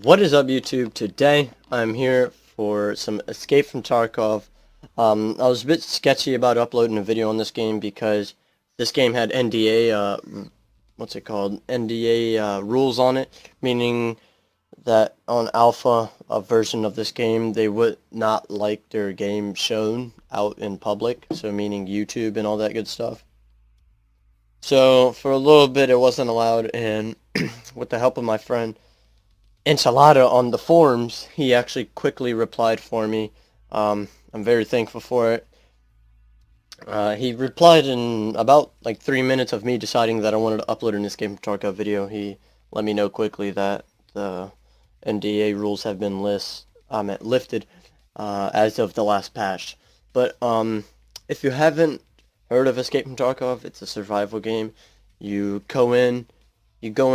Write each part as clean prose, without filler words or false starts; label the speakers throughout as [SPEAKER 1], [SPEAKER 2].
[SPEAKER 1] What is up, YouTube? Today I'm here for some Escape from Tarkov. I was a bit sketchy about uploading a video on this game because this game had NDA, what's it called? NDA rules on it, meaning that on alpha, a version of this game, they would not like their game shown out in public, so meaning YouTube and all that good stuff. So for a little bit it wasn't allowed, and with the help of my friend Enchilada on the forums, he actually quickly replied for me. I'm very thankful for it. He replied in about like 3 minutes of me deciding that I wanted to upload an Escape from Tarkov video. He let me know quickly that the NDA rules have been lifted as of the last patch. But if you haven't heard of Escape from Tarkov, it's a survival game. You go in,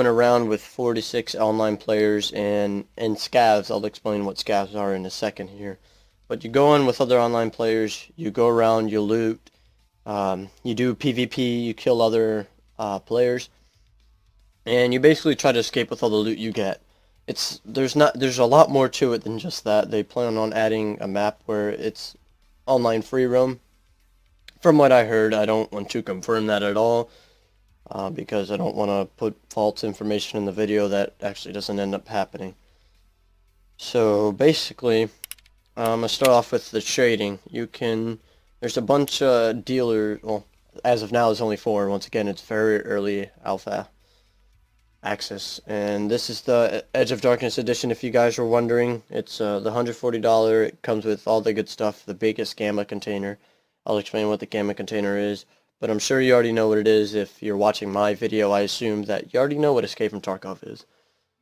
[SPEAKER 1] around with 46 online players and scavs. I'll explain what scavs are in a second here. But you go in with other online players, you go around, you loot, you do PvP, you kill other players, and you basically try to escape with all the loot you get. There's a lot more to it than just that. They plan on adding a map where it's online free roam. From what I heard, I don't want to confirm that at all. Because I don't want to put false information in the video that actually doesn't end up happening. So basically, I'm going to start off with the trading. There's a bunch of dealers, well, as of now there's only 4. Once again, it's very early alpha access. And this is the Edge of Darkness edition, if you guys were wondering. It's the $140, it comes with all the good stuff, the biggest gamma container. I'll explain what the gamma container is. But I'm sure you already know what it is. If you're watching my video, I assume that you already know what Escape from Tarkov is.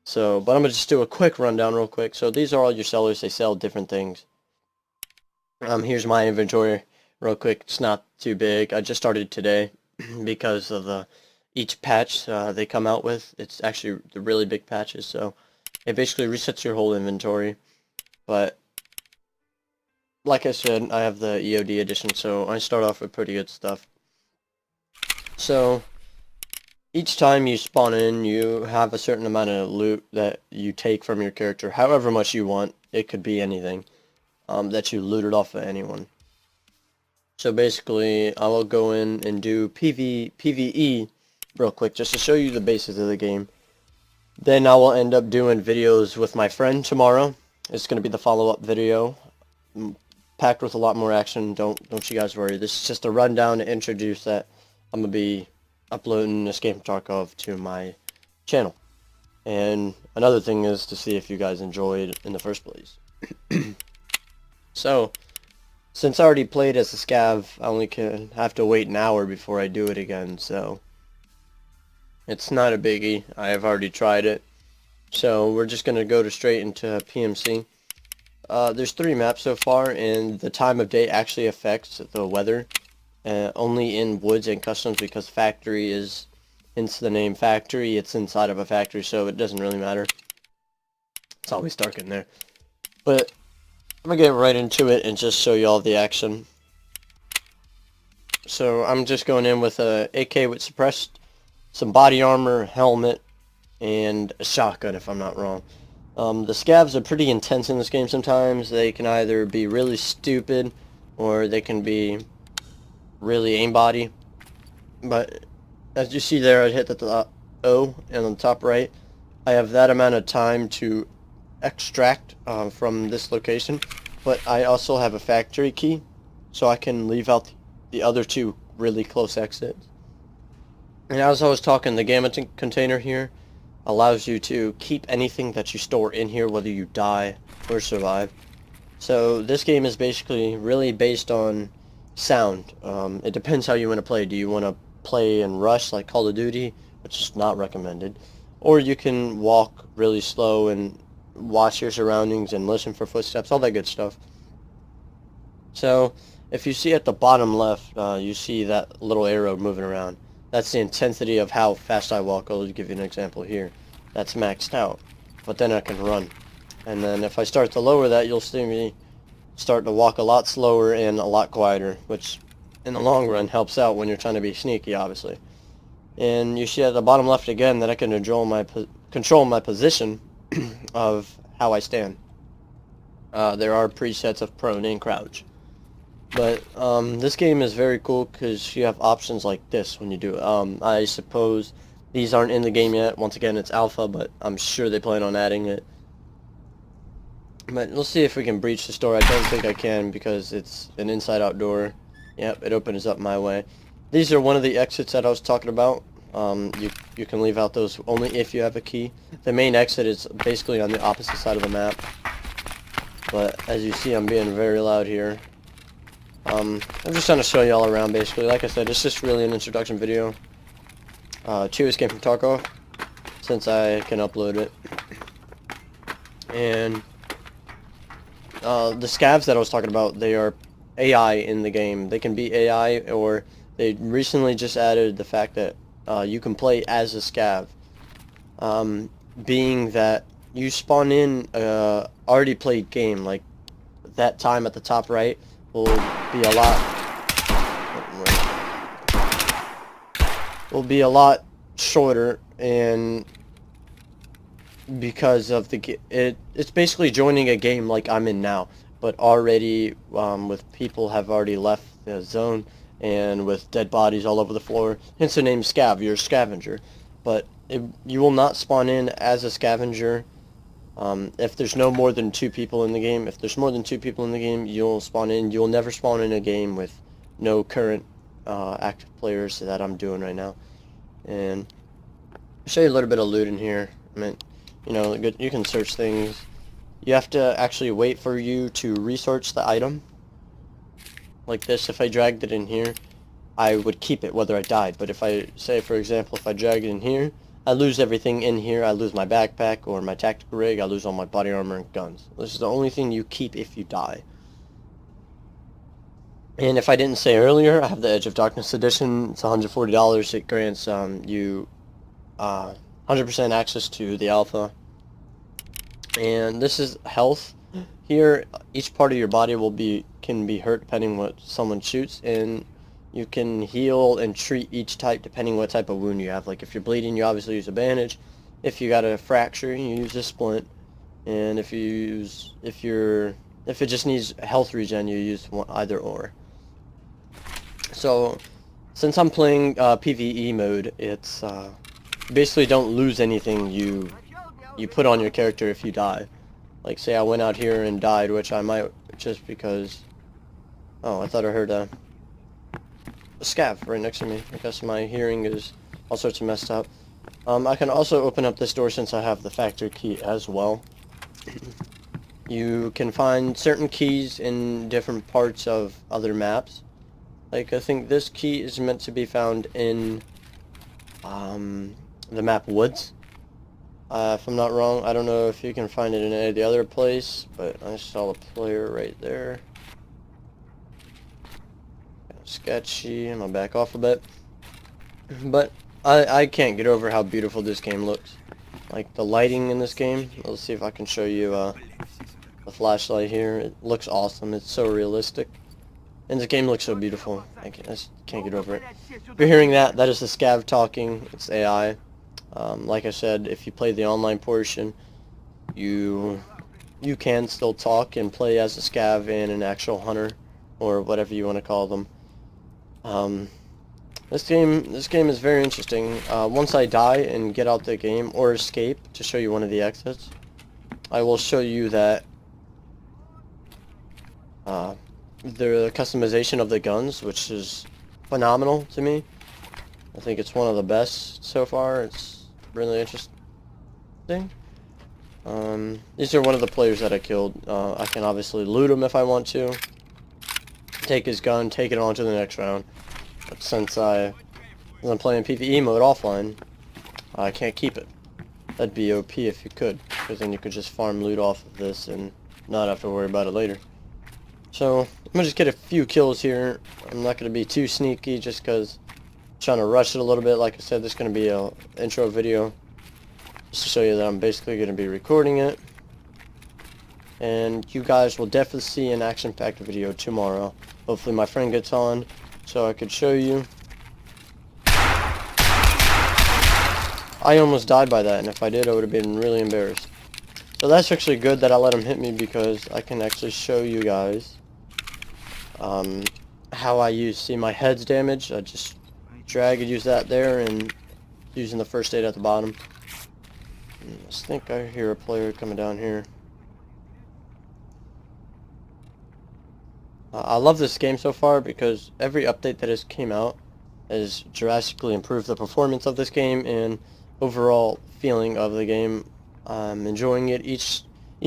[SPEAKER 1] So, but I'm going to just do a quick rundown real quick. So these are all your sellers. They sell different things. Here's my inventory real quick. It's not too big. I just started today because of each patch they come out with. It's actually the really big patches. So it basically resets your whole inventory. But like I said, I have the EOD edition, so I start off with pretty good stuff. So, each time you spawn in, you have a certain amount of loot that you take from your character, however much you want. It could be anything that you looted off of anyone. So basically, I will go in and do PvE real quick, just to show you the basics of the game. Then I will end up doing videos with my friend tomorrow. It's going to be the follow-up video, packed with a lot more action. Don't you guys worry. This is just a rundown to introduce that I'm going to be uploading Escape from Tarkov to my channel. And another thing is to see if you guys enjoyed in the first place. So, since I already played as a scav, I only have to wait an hour before I do it again, so it's not a biggie. I have already tried it. So we're just going to go straight into PMC. There's 3 maps so far, and the time of day actually affects the weather. Only in woods and customs, because factory is, hence the name factory, it's inside of a factory, so it doesn't really matter. It's always dark in there. But I'm gonna get right into it and just show you all the action. So I'm just going in with a AK with suppressed, some body armor, helmet, and a shotgun if I'm not wrong. The scavs are pretty intense in this game sometimes. They can either be really stupid or they can be really aimbody. But as you see there, I hit the O, and on the top right I have that amount of time to extract from this location, but I also have a factory key, so I can leave out the other 2 really close exits. And as I was talking, the gamma container here allows you to keep anything that you store in here, whether you die or survive. So this game is basically really based on sound. It depends how you want to play. Do you want to play and rush like Call of Duty, which is not recommended, or you can walk really slow and watch your surroundings and listen for footsteps, all that good stuff. So if you see at the bottom left, you see that little arrow moving around. That's the intensity of how fast I walk. I'll give you an example here. That's maxed out, but then I can run. And then if I start to lower that, you'll see me start to walk a lot slower and a lot quieter, which in the long run helps out when you're trying to be sneaky, obviously. And you see at the bottom left again that I can control my position of how I stand. There are presets of prone and crouch. But this game is very cool because you have options like this when you do it. I suppose these aren't in the game yet. Once again, it's alpha, but I'm sure they plan on adding it. But we'll see if we can breach the store. I don't think I can because it's an inside-out door. Yep, it opens up my way. These are one of the exits that I was talking about. You can leave out those only if you have a key. The main exit is basically on the opposite side of the map. But as you see, I'm being very loud here. I'm just trying to show you all around basically. Like I said, it's just really an introduction video to Escape from Tarkov, since I can upload it. And the scavs that I was talking about, they are AI in the game. They can be AI, or they recently just added the fact that you can play as a scav. Being that you spawn in already played game, like that time at the top right will be a lot shorter, and because of it's basically joining a game like I'm in now, but already with people have already left the zone and with dead bodies all over the floor. Hence the name Scav. You're a scavenger, but you will not spawn in as a scavenger if there's no more than 2 people in the game. If there's more than 2 people in the game, you'll spawn in. You'll never spawn in a game with no current active players that I'm doing right now. And I'll show you a little bit of loot in here. I mean, you know, you can search things. You have to actually wait for you to research the item. Like this, if I dragged it in here, I would keep it whether I died. But if I, say for example, if I drag it in here, I lose everything in here. I lose my backpack or my tactical rig. I lose all my body armor and guns. This is the only thing you keep if you die. And if I didn't say earlier, I have the Edge of Darkness edition. It's $140. It grants you 100% access to the alpha. And this is health. Here, each part of your body can be hurt depending what someone shoots, and you can heal and treat each type depending what type of wound you have. Like if you're bleeding, you obviously use a bandage. If you got a fracture, you use a splint. And if it just needs health regen, you use either or. So since I'm playing PPE mode, it's basically don't lose anything you put on your character if you die. Like say I went out here and died, which I might just because. Oh, I thought I heard a scav right next to me. I guess my hearing is all sorts of messed up. I can also open up this door since I have the factory key as well. You can find certain keys in different parts of other maps. Like I think this key is meant to be found in the map Woods. If I'm not wrong, I don't know if you can find it in any of the other place, but I saw a player right there. Sketchy. I'm gonna back off a bit, but I can't get over how beautiful this game looks. Like the lighting in this game. Let's see if I can show you the flashlight here. It looks awesome. It's so realistic, and the game looks so beautiful. I just can't get over it. If you're hearing that, that is the scav talking. It's AI. Like I said, if you play the online portion, you can still talk and play as a scav and an actual hunter, or whatever you want to call them. This game is very interesting. Once I die and get out the game or escape, to show you one of the exits, I will show you that the customization of the guns, which is phenomenal to me. I think it's one of the best so far. It's really interesting. These are one of the players that I killed. I can obviously loot him if I want to. Take his gun, take it on to the next round. But since I'm playing PPE mode offline, I can't keep it. That'd be OP if you could, because then you could just farm loot off of this and not have to worry about it later. So I'm gonna just get a few kills here. I'm not gonna be too sneaky just because I'm trying to rush it a little bit. Like I said, this is gonna be a intro video just to show you that I'm basically gonna be recording it. And you guys will definitely see an action-packed video tomorrow. Hopefully my friend gets on so I could show you. I almost died by that, and if I did, I would have been really embarrassed. So that's actually good that I let him hit me, because I can actually show you guys how I see my head's damage. I just drag and use that there, and using the first aid at the bottom. I think I hear a player coming down here. I love this game so far because every update that has came out has drastically improved the performance of this game and overall feeling of the game. I'm enjoying it. Each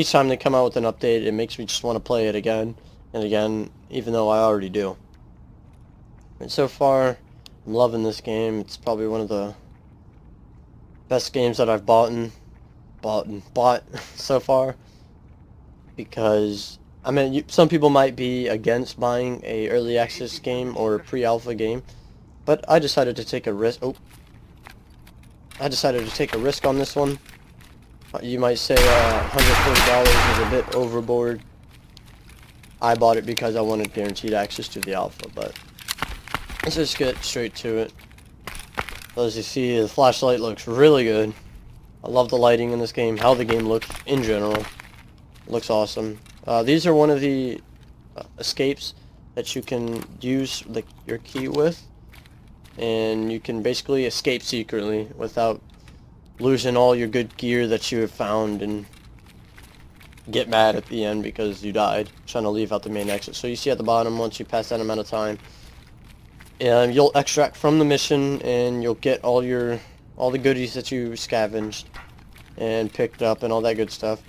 [SPEAKER 1] time they come out with an update, it makes me just want to play it again and again, even though I already do. And so far, I'm loving this game. It's probably one of the best games that I've bought so far, because I mean, some people might be against buying a early access game or a pre-alpha game, but I decided to take a risk. I decided to take a risk on this one. You might say $140 is a bit overboard. I bought it because I wanted guaranteed access to the alpha, but let's just get straight to it. As you see, the flashlight looks really good. I love the lighting in this game, how the game looks in general. It looks awesome. These are one of the escapes that you can use your key with, and you can basically escape secretly without losing all your good gear that you have found and get mad at the end because you died trying to leave out the main exit. So you see at the bottom, once you pass that amount of time, you'll extract from the mission, and you'll get all the goodies that you scavenged and picked up and all that good stuff.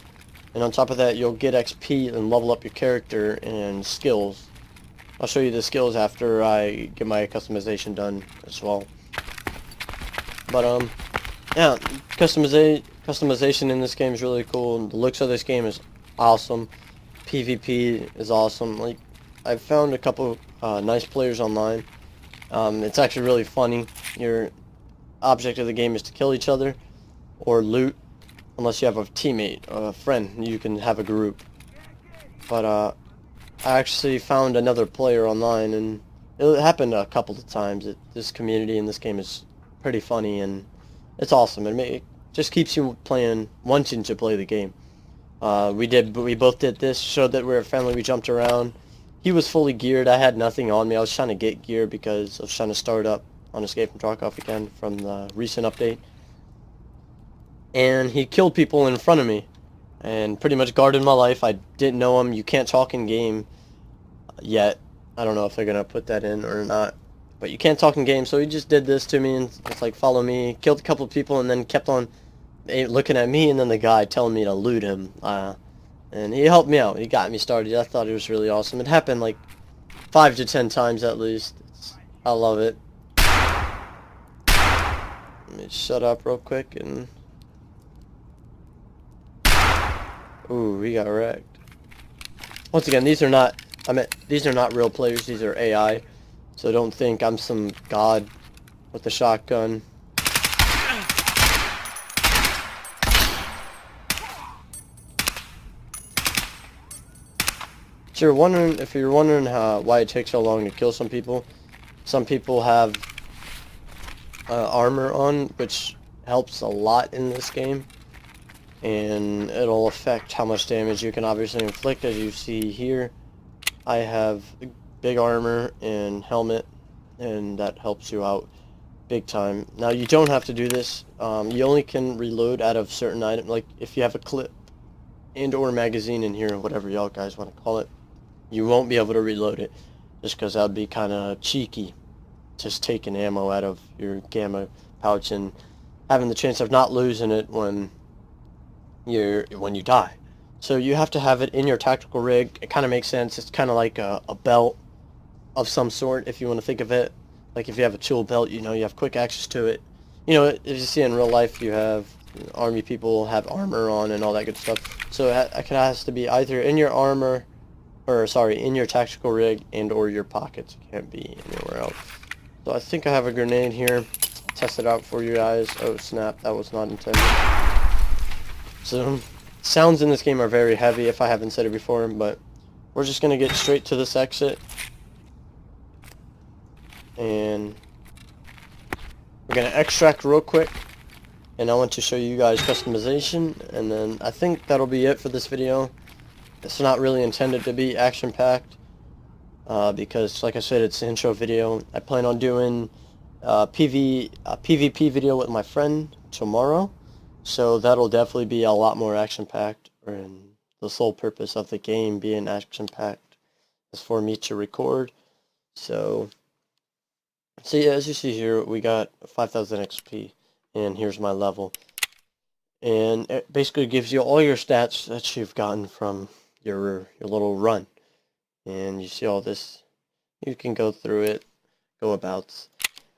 [SPEAKER 1] And on top of that, you'll get XP and level up your character and skills. I'll show you the skills after I get my customization done as well. But yeah, customization in this game is really cool. The looks of this game is awesome. PvP is awesome. Like, I've found a couple nice players online. It's actually really funny. Your object of the game is to kill each other or loot. Unless you have a teammate or a friend, you can have a group. But I actually found another player online, and it happened a couple of times. This community in this game is pretty funny, and it's awesome. It just keeps you playing, wanting to play the game. We both did this, showed that we're a family. We jumped around. He was fully geared. I had nothing on me. I was trying to get gear because I was trying to start up on Escape from Tarkov again from the recent update. And he killed people in front of me and pretty much guarded my life. I didn't know him. You can't talk in game yet. I don't know if they're going to put that in or not. But you can't talk in game, so he just did this to me and it's like, follow me. Killed a couple of people and then kept on looking at me, and then the guy telling me to loot him. And he helped me out. He got me started. I thought it was really awesome. It happened like 5 to 10 times at least. I love it. Let me shut up real quick and... Ooh, we got wrecked. Once again, these are not real players, these are AI. So don't think I'm some god with a shotgun. So if you're wondering why it takes so long to kill some people have armor on, which helps a lot in this game. And it'll affect how much damage you can obviously inflict. As you see here, I have big armor and helmet, and that helps you out big time. Now, you don't have to do this. You only can reload out of certain items. Like if you have a clip and or magazine in here, whatever y'all guys want to call it, you won't be able to reload it, just because that would be kind of cheeky, just taking ammo out of your gamma pouch and having the chance of not losing it when you die. So you have to have it in your tactical rig. It kind of makes sense. It's kind of like a belt of some sort, if you want to think of it. Like if you have a tool belt, you have quick access to it. As you see in real life, you have army people have armor on and all that good stuff. So it has to be either in your armor, in your tactical rig and or your pockets. It can't be anywhere else. So I think I have a grenade here. Test it out for you guys. Oh snap, that was not intended. So, sounds in this game are very heavy, if I haven't said it before, but we're just going to get straight to this exit. And we're going to extract real quick. and I want to show you guys customization, and then I think that'll be it for this video. It's not really intended to be action-packed, because like I said, it's an intro video. I plan on doing a PvP video with my friend tomorrow, so that'll definitely be a lot more action-packed, and the sole purpose of the game being action-packed is for me to record. So yeah, as you see here, we got 5,000 XP, and here's my level. And it basically gives you all your stats that you've gotten from your little run. And you see all this, you can go through it, go abouts,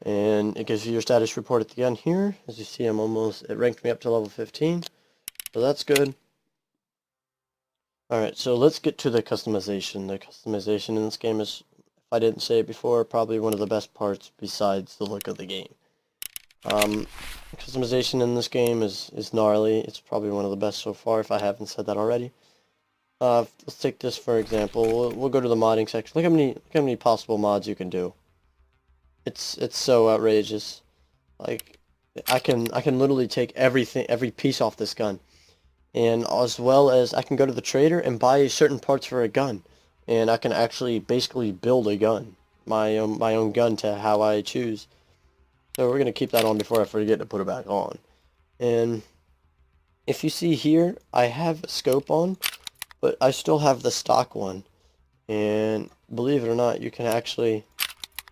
[SPEAKER 1] and it gives you your status report at the end here. As you see, it ranked me up to level 15, so that's good. Alright, so let's get to the customization. The customization in this game is, if I didn't say it before, probably one of the best parts besides the look of the game. Customization in this game is gnarly. It's probably one of the best so far, if I haven't said that already. Let's take this for example. We'll go to the modding section. Look how many possible mods you can do. It's so outrageous. Like, I can literally take every piece off this gun, and as well as I can go to the trader and buy certain parts for a gun, and I can actually basically build a gun, my own gun to how I choose. So we're gonna keep that on before I forget to put it back on. And if you see here, I have a scope on, but I still have the stock one, and believe it or not, you can actually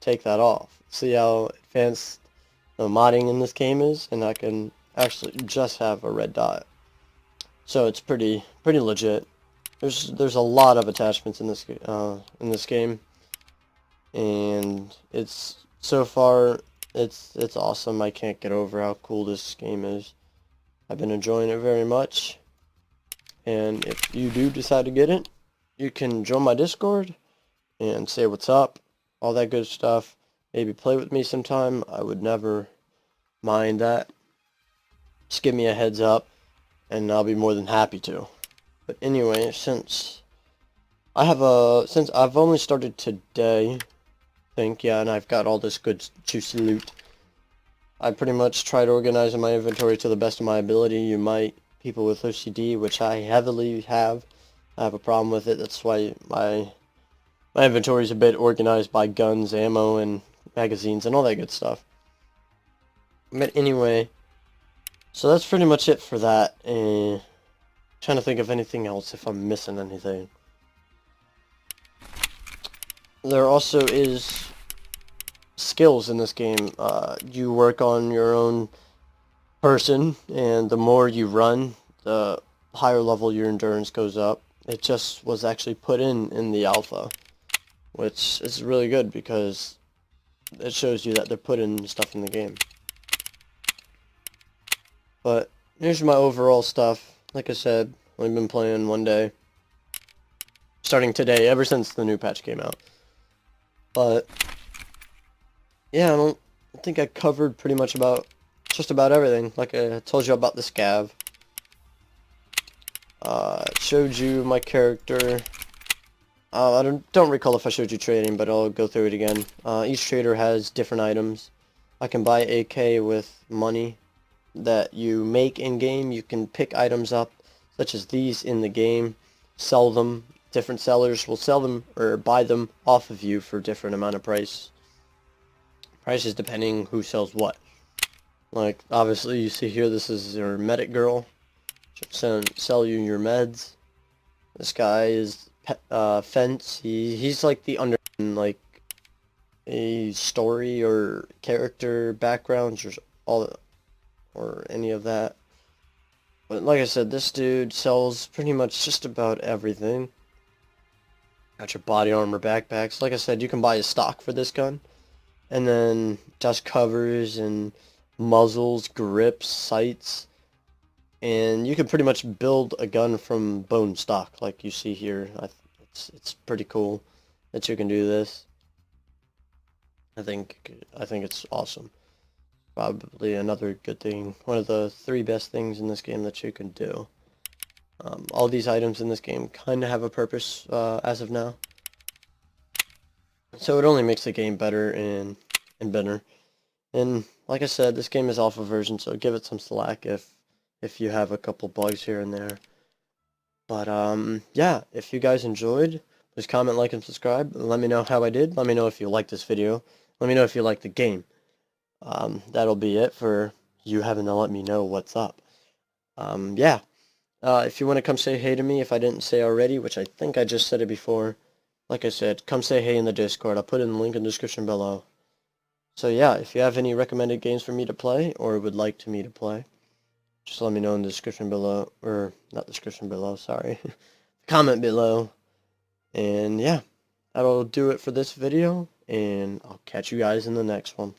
[SPEAKER 1] take that off. See how advanced the modding in this game is, and I can actually just have a red dot. So it's pretty legit. There's a lot of attachments in this game, and it's so far it's awesome. I can't get over how cool this game is. I've been enjoying it very much. And if you do decide to get it, you can join my Discord and say what's up, all that good stuff. Maybe play with me sometime. I would never mind that. Just give me a heads up, and I'll be more than happy to. But anyway, since I've only started today, I think, yeah, and I've got all this good juicy loot, I pretty much tried organizing my inventory to the best of my ability. People with OCD, which I heavily have. I have a problem with it. That's why my inventory is a bit organized by guns, ammo, and magazines, and all that good stuff. But anyway, so that's pretty much it for that. Trying to think of anything else, if I'm missing anything. There also is skills in this game. You work on your own person, and the more you run, the higher level your endurance goes up. It just was actually put in the alpha, which is really good because it shows you that they're putting stuff in the game. But here's my overall stuff. Like I said, I've been playing one day, starting today, ever since the new patch came out. But yeah, I think I covered pretty much just about everything. Like I told you about the scav. Showed you my character. I don't recall if I showed you trading, but I'll go through it again. Each trader has different items. I can buy AK with money that you make in-game. You can pick items up, such as these in the game, sell them. Different sellers will sell them or buy them off of you for different amount of prices depending who sells what. Like, obviously, you see here, this is your medic girl. She'll sell you your meds. This guy is Fence. He's like the under, like, a story or character backgrounds or any of that. But like I said, this dude sells pretty much just about everything. Got your body armor backpacks. Like I said, you can buy a stock for this gun. And then dust covers and muzzles, grips, sights, and you can pretty much build a gun from bone stock, like you see here. It's pretty cool that you can do this. I think it's awesome. Probably another good thing, one of the 3 best things in this game that you can do. All these items in this game kind of have a purpose as of now. So it only makes the game better and better. And like I said, this game is alpha version, so give it some slack if you have a couple bugs here and there. But yeah, if you guys enjoyed, please comment, like, and subscribe. Let me know how I did. Let me know if you liked this video. Let me know if you liked the game. That'll be it for you having to let me know what's up. Yeah. If you want to come say hey to me, if I didn't say already, which I think I just said it before, like I said, come say hey in the Discord. I'll put in the link in the description below. So yeah, if you have any recommended games for me to play, or would like me to play, just let me know in the description below, or not description below, sorry, comment below. And yeah, that'll do it for this video, and I'll catch you guys in the next one.